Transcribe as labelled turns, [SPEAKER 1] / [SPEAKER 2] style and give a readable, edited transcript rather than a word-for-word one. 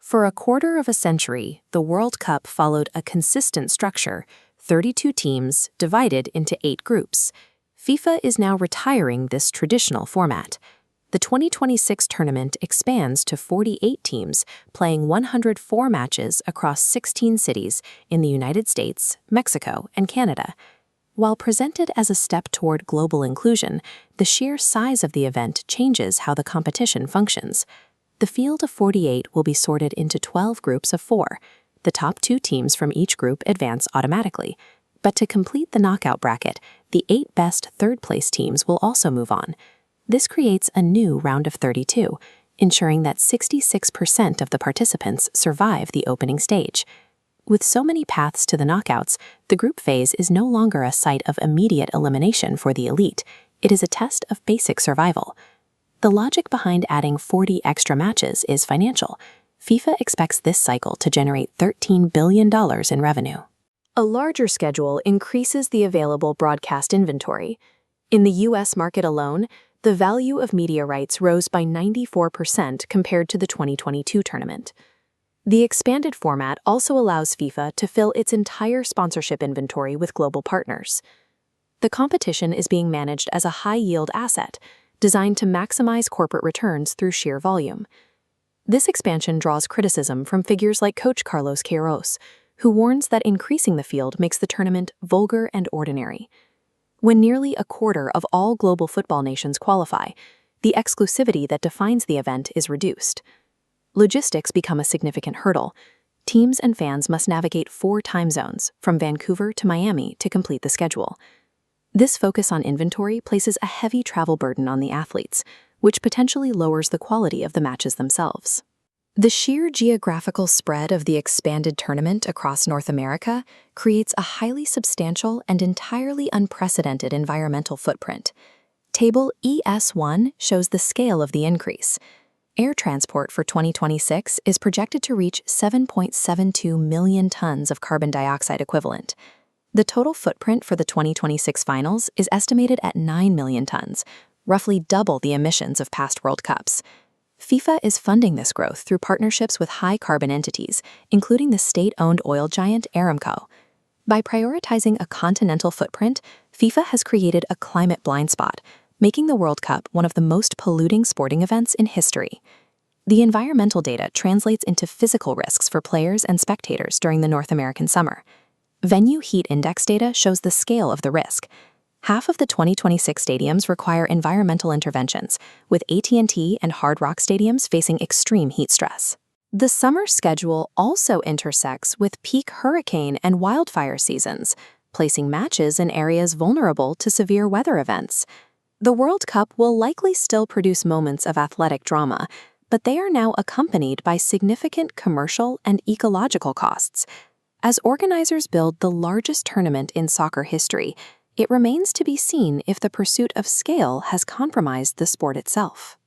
[SPEAKER 1] For a quarter of a century, the World Cup followed a consistent structure, 32 teams divided into 8 groups. FIFA is now retiring this traditional format. The 2026 tournament expands to 48 teams, playing 104 matches across 16 cities in the United States, Mexico, and Canada. While presented as a step toward global inclusion, the sheer size of the event changes how the competition functions. The field of 48 will be sorted into 12 groups of 4. The top 2 teams from each group advance automatically. But to complete the knockout bracket, the 8 best third-place teams will also move on. This creates a new round of 32, ensuring that 66% of the participants survive the opening stage. With so many paths to the knockouts, the group phase is no longer a site of immediate elimination for the elite. It is a test of basic survival. The logic behind adding 40 extra matches is financial. FIFA expects this cycle to generate $13 billion in revenue. A larger schedule increases the available broadcast inventory. In the U.S. market alone, the value of media rights rose by 94% compared to the 2022 tournament. The expanded format also allows FIFA to fill its entire sponsorship inventory with global partners. The competition is being managed as a high-yield asset, designed to maximize corporate returns through sheer volume. This expansion draws criticism from figures like Coach Carlos Queiroz, who warns that increasing the field makes the tournament vulgar and ordinary. When nearly a quarter of all global football nations qualify, the exclusivity that defines the event is reduced. Logistics become a significant hurdle. Teams and fans must navigate 4 time zones, from Vancouver to Miami, to complete the schedule. This focus on inventory places a heavy travel burden on the athletes, which potentially lowers the quality of the matches themselves. The sheer geographical spread of the expanded tournament across North America creates a highly substantial and entirely unprecedented environmental footprint. Table ES1 shows the scale of the increase. Air transport for 2026 is projected to reach 7.72 million tons of carbon dioxide equivalent. The total footprint for the 2026 finals is estimated at 9 million tons, roughly double the emissions of past World Cups. FIFA is funding this growth through partnerships with high-carbon entities, including the state-owned oil giant Aramco. By prioritizing a continental footprint, FIFA has created a climate blind spot, making the World Cup one of the most polluting sporting events in history. The environmental data translates into physical risks for players and spectators during the North American summer. Venue heat index data shows the scale of the risk. Half of the 2026 stadiums require environmental interventions, with AT&T and Hard Rock stadiums facing extreme heat stress. The summer schedule also intersects with peak hurricane and wildfire seasons, placing matches in areas vulnerable to severe weather events. The World Cup will likely still produce moments of athletic drama, but they are now accompanied by significant commercial and ecological costs. As organizers build the largest tournament in soccer history, it remains to be seen if the pursuit of scale has compromised the sport itself.